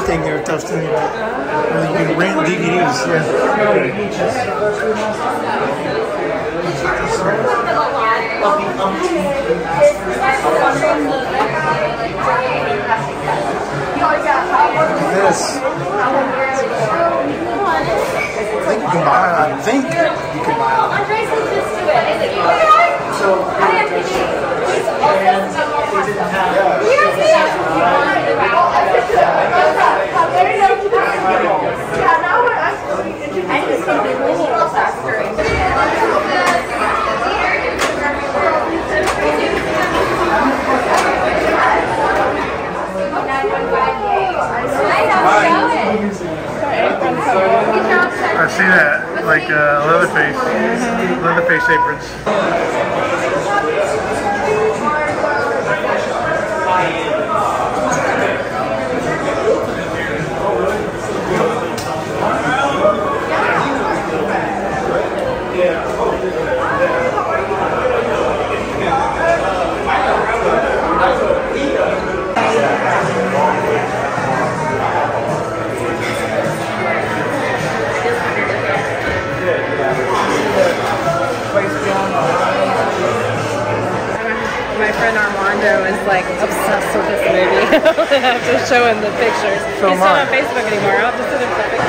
thing there, Dustin. You can rent DVDs. Yeah. This. I think you can buy it. I think you can buy I've seen that, like Leatherface aprons. My friend Armando is like obsessed with this movie. I have to show him the pictures. So He's not on Facebook anymore. I'll just send him the pictures.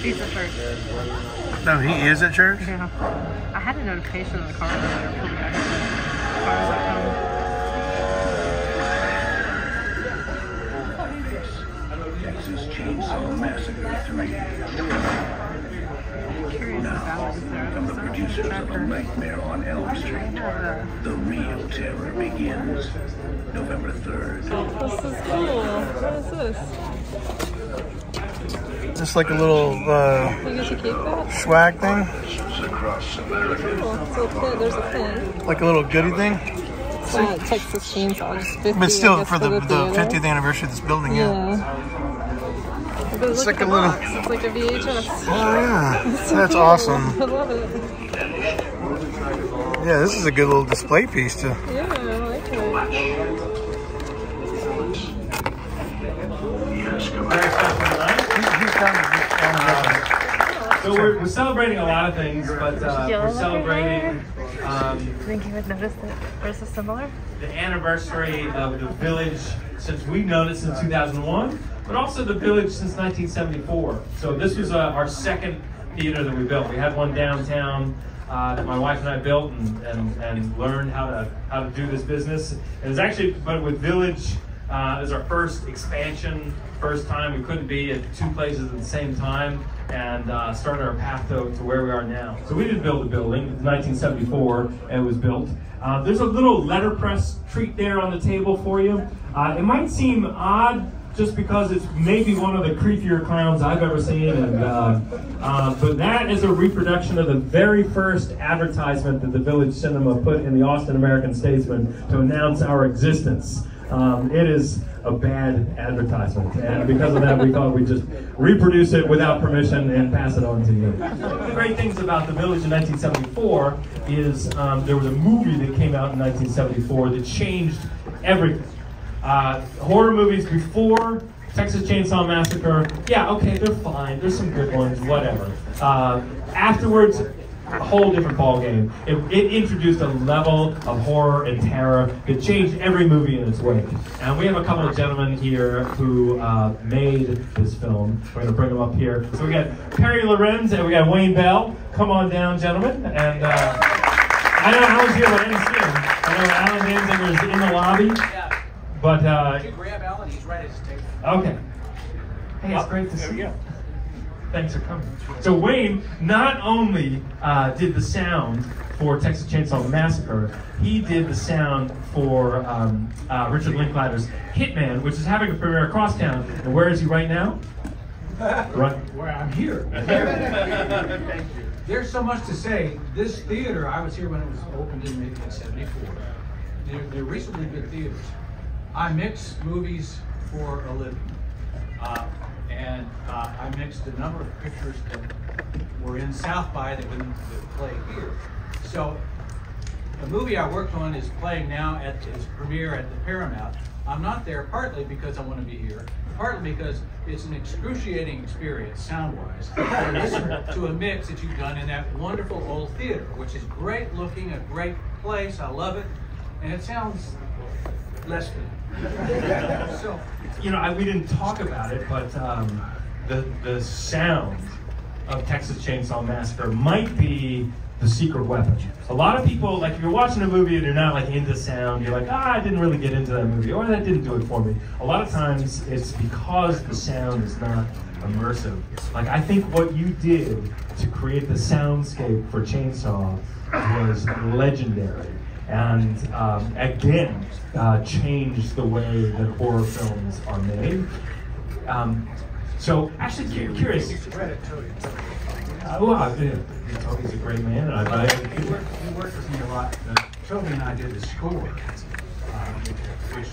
He's at church. No, he is at church? Yeah. I had a notification in the car earlier. I pulled back. The car was at home. Texas Chainsaw Massacre 3. Now, from the producers of A Nightmare on Elm Street, the real terror begins. November 3rd. This is cool. What is this? Just like a little You get to keep that? swag thing. Across America. Cool. So pin, there's a pin. Like a little goodie thing. It's not Texas Chainsaw, just 50. But still, I guess, for the theater. 50th anniversary of this building, yeah. But It's look like at a the little... box. It's like a VHS. Oh, yeah. It's so That's cool. awesome. I love it. Yeah, this is a good little display piece, too. Yeah, I like it. Yes, come Very on. special night. He's So we're celebrating a lot of things, but we're celebrating I think you would notice that there's a similar. the anniversary of the village since we've known it since 2001, but also the village since 1974. So this was our second theater that we built. We had one downtown that my wife and I built and learned how to do this business. It was actually, but with Village, it was our first expansion, first time we couldn't be at two places at the same time, and started our path to where we are now. So we did build the building in 1974, and it was built. There's a little letterpress treat there on the table for you. It might seem odd just because it's maybe one of the creepier clowns I've ever seen, and but that is a reproduction of the very first advertisement that the Village Cinema put in the Austin American-Statesman to announce our existence. It is a bad advertisement, and because of that, we thought we'd just reproduce it without permission and pass it on to you. One of the great things about the Village in 1974 is there was a movie that came out in 1974 that changed everything. Horror movies before Texas Chainsaw Massacre, yeah, okay, they're fine. There's some good ones, whatever. Afterwards, a whole different ballgame. It introduced a level of horror and terror that changed every movie in its wake. And we have a couple of gentlemen here who made this film. We're going to bring them up here. So we got Perry Lorenz and we got Wayne Bell. Come on down, gentlemen. And I know Alan's here, but I didn't see him. I know Alan Danziger is in the lobby. Yeah. But you grab Alan, he's right at his table. Okay. Hey, it's great to see you. Thanks for coming. So Wayne not only did the sound for Texas Chainsaw Massacre, he did the sound for Richard Linklater's Hitman, which is having a premiere across town. And where is he right now? Right. Where I'm here. Thank you. There's so much to say. This theater, I was here when it was opened in '74. They're reasonably good theaters. I mix movies for a living. And I mixed a number of pictures that were in South by that wouldn't play here. So the movie I worked on is playing now at its premiere at the Paramount. I'm not there partly because I want to be here, partly because it's an excruciating experience sound-wise to listen to a mix that you've done in that wonderful old theater, which is great looking, a great place. I love it, and it sounds less good. So, you know, we didn't talk about it, but the sound of Texas Chainsaw Massacre might be the secret weapon. A lot of people, like, if you're watching a movie and you're not like into sound, you're like, I didn't really get into that movie, or that didn't do it for me. A lot of times it's because the sound is not immersive. Like, I think what you did to create the soundscape for Chainsaw was legendary. And again, changed the way that horror films are made. So, actually, curious. Toby's a great man. He worked with me a lot. Toby and I did the score, which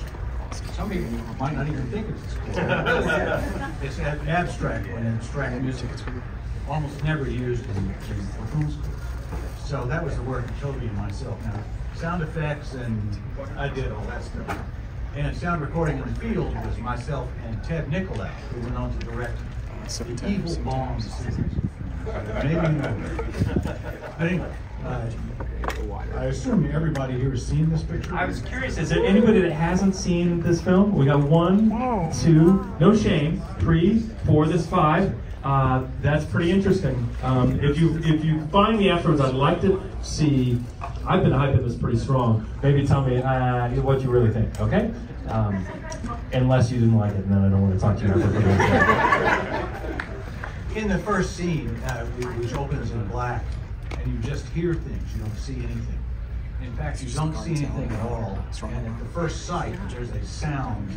some people might not even think it's a score. It's abstract, and abstract music is almost never used in film school. So that was the work of Toby and myself. Now, sound effects, and I did all that stuff. And sound recording in the field was myself and Ted Nicolau, who went on to direct the Evil Bomb series. Maybe you know. But anyway, I assume everybody here has seen this picture. I was curious, is there anybody that hasn't seen this film? We got 1, 2, no shame, 3, 4, this 5. That's pretty interesting. If you find me afterwards, I'd like to see. I've been hyping this pretty strong. Maybe tell me what you really think, okay? Unless you didn't like it, and then I don't want to talk to you after. In the first scene, which opens in black, and you just hear things, you don't see anything. In fact, you don't see anything at all. And at the first sight, there's a sound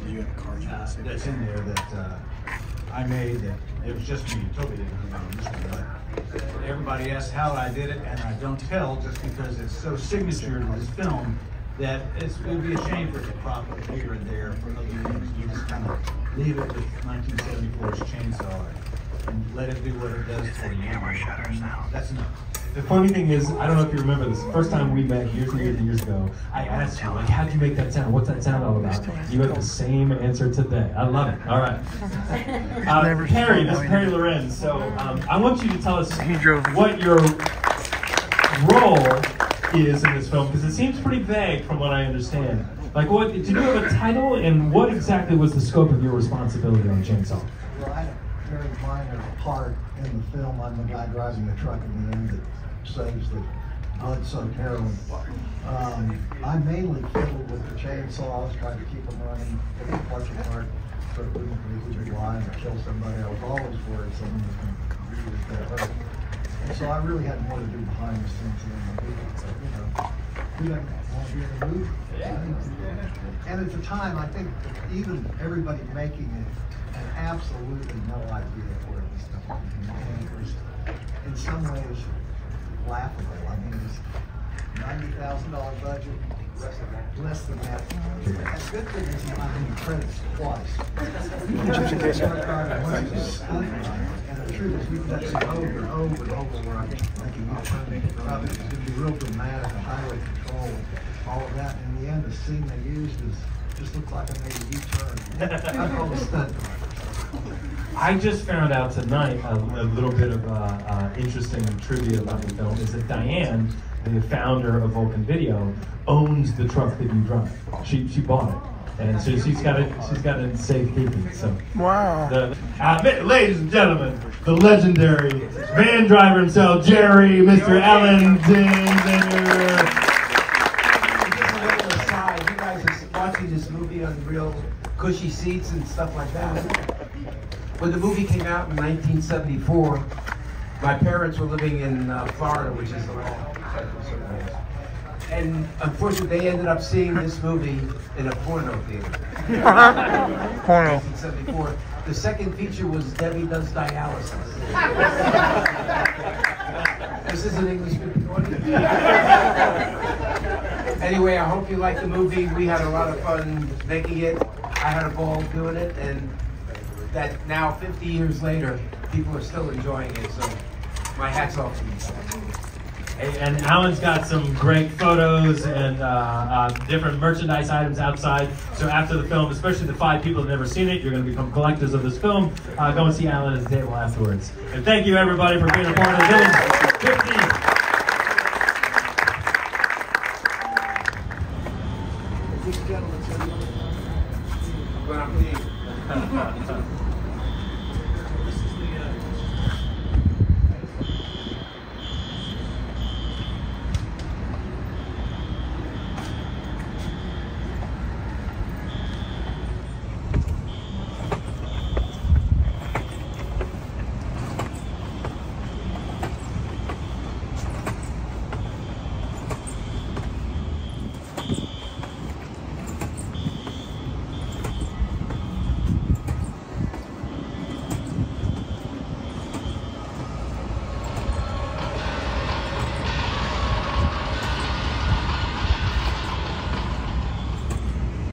that's in there that I made. That it was just me. Toby didn't remember this one, but everybody asks how I did it, and I don't tell just because it's so signature to this film that it would be a shame for it to crop up here and there for other things. You just kind of leave it with 1974's Chainsaw and let it do what it does for you. That's enough. The funny thing is, I don't know if you remember this, the first time we met years and years and years ago, I asked you, like, how'd you make that sound? What's that sound all about? You had the same answer today. I love it. All right. Perry, this is Perry Lorenz. So I want you to tell us what your role is in this film, because it seems pretty vague from what I understand. Like, what did you have a title, and what exactly was the scope of your responsibility on Chainsaw? Well, I had a very minor part in the film. I'm the guy driving the truck in the end that saves the blood-soaked heroin. I mainly fiddled with the chainsaws, tried to keep them running, put the clutch apart, so it wouldn't be blind or kill somebody. I was always worried someone was going to get hurt. And so I really had more to do behind the scenes than the movie. But, you know, who doesn't want to be in the movie? And at the time, I think even everybody making it had absolutely no idea where this stuff was going. And it was, in some ways, laughable. I mean, it was $90,000 budget, less than that. And the good thing is you're not getting credits twice. And the truth is we've done it over and over and over where I think making it probably is going to be real dramatic, the highway control, all of that. And in the end, the scene they used just looked like I made a U-turn. I call it a stunt. I just found out tonight a little bit of interesting trivia about the film is that Diane, the founder of Vulcan Video, owns the truck that you drive. She bought it, and so she's got it in safekeeping. So Wow. Ladies and gentlemen, the legendary van driver himself, Jerry, Mr. Allen Dinger. Just a little aside, you guys are watching this movie on real cushy seats and stuff like that. when the movie came out in 1974, my parents were living in Florida, which is the law. And unfortunately, they ended up seeing this movie in a porno theater. Porno. 1974. The second feature was Debbie Does Dialysis. This is an English-speaking audience. Anyway, I hope you like the movie. We had a lot of fun making it. I had a ball doing it, and that now 50 years later, people are still enjoying it. So my hat's off to you. And Alan's got some great photos and different merchandise items outside. So after the film, especially the 5 people that have never seen it, you're going to become collectors of this film. Go and see Alan at the table afterwards. And thank you, everybody, for being a part of the Village.